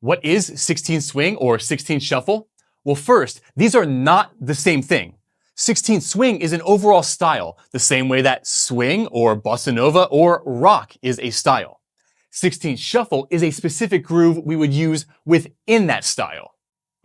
What is 16 swing or 16 shuffle? Well, first, these are not the same thing. 16 swing is an overall style, the same way that swing or bossa nova or rock is a style. 16 shuffle is a specific groove we would use within that style.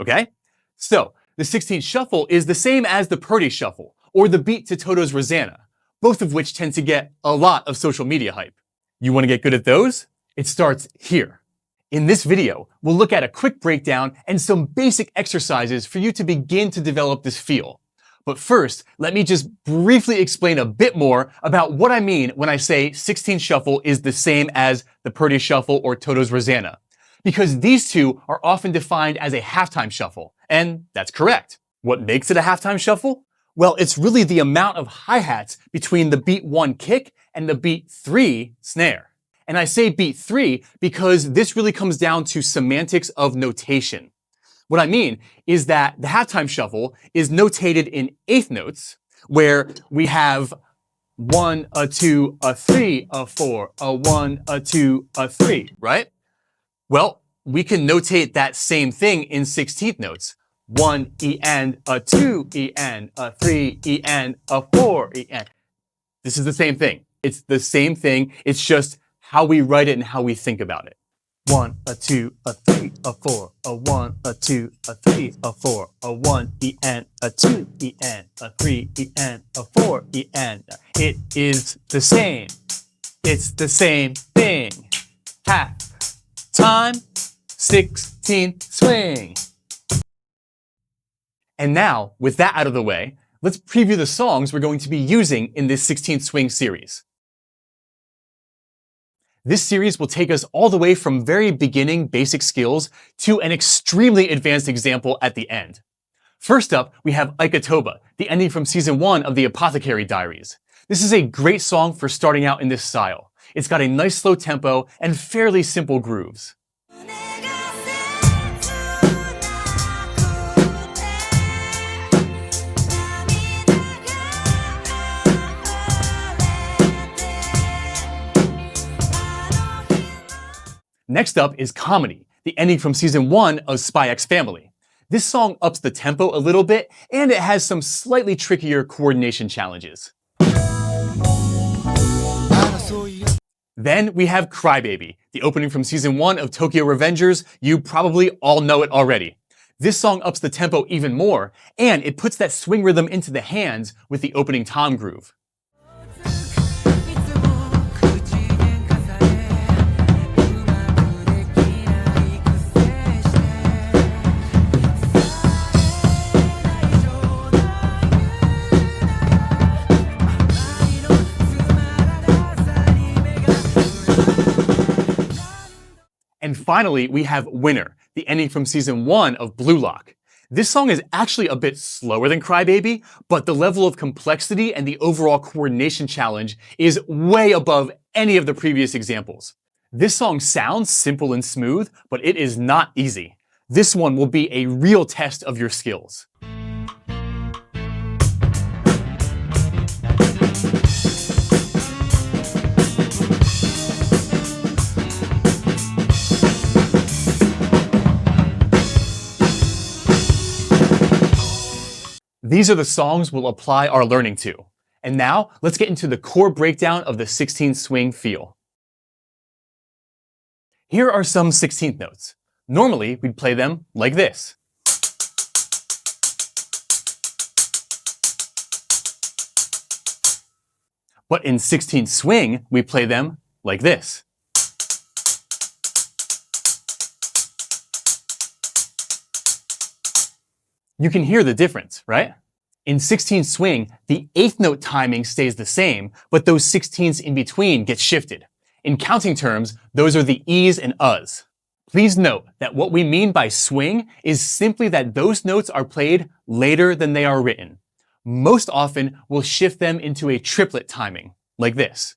Okay? So, the 16 shuffle is the same as the Purdy shuffle or the beat to Toto's Rosanna, both of which tend to get a lot of social media hype. You want to get good at those? It starts here. In this video, we'll look at a quick breakdown and some basic exercises for you to begin to develop this feel. But first, let me just briefly explain a bit more about what I mean when I say 16 shuffle is the same as the Purdy shuffle or Toto's Rosanna, because these two are often defined as a halftime shuffle, and that's correct. What makes it a halftime shuffle? Well, it's really the amount of hi-hats between the beat 1 kick and the beat 3 snare. And I say beat 3 because this really comes down to semantics of notation. What I mean is that the halftime shuffle is notated in eighth notes, where we have 1, a 2, a 3, a 4, a 1, a 2, a 3, right? Well, we can notate that same thing in 16th notes. 1 E and a 2 E and a 3 E and a 4 E and. This is the same thing. It's the same thing. It's just how we write it and how we think about it. 1, a 2, a 3, a 4, a 1, a 2, a 3, a 4, a 1 E and a 2 E and a 3 E and a 4 E and. It is the same. It's the same thing. Half time, 16th swing. And now, with that out of the way, let's preview the songs we're going to be using in this 16th swing series. This series will take us all the way from very beginning basic skills to an extremely advanced example at the end. First up, we have Ikatoba, the ending from season 1 of the Apothecary Diaries. This is a great song for starting out in this style. It's got a nice slow tempo and fairly simple grooves. Next up is Comedy, the ending from season 1 of Spy X Family. This song ups the tempo a little bit, and it has some slightly trickier coordination challenges. Then we have Crybaby, the opening from season 1 of Tokyo Revengers. You probably all know it already. This song ups the tempo even more, and it puts that swing rhythm into the hands with the opening tom groove. And finally, we have Winner, the ending from season 1 of Blue Lock. This song is actually a bit slower than Crybaby, but the level of complexity and the overall coordination challenge is way above any of the previous examples. This song sounds simple and smooth, but it is not easy. This one will be a real test of your skills. These are the songs we'll apply our learning to. And now, let's get into the core breakdown of the 16th swing feel. Here are some 16th notes. Normally, we'd play them like this. But in 16th swing, we play them like this. You can hear the difference, right? In 16th swing, the 8th note timing stays the same, but those 16ths in between get shifted. In counting terms, those are the E's and U's. Please note that what we mean by swing is simply that those notes are played later than they are written. Most often, we'll shift them into a triplet timing, like this.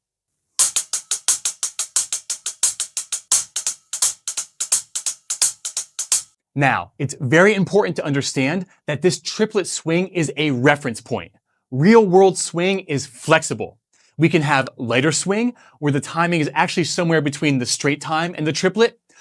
Now, it's very important to understand that this triplet swing is a reference point. Real-world swing is flexible. We can have lighter swing, where the timing is actually somewhere between the straight time and the triplet,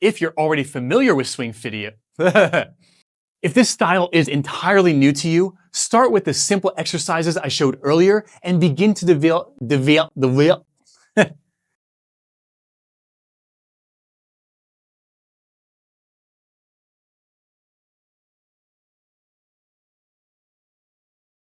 If you're already familiar with swing video, if this style is entirely new to you, start with the simple exercises I showed earlier and begin to develop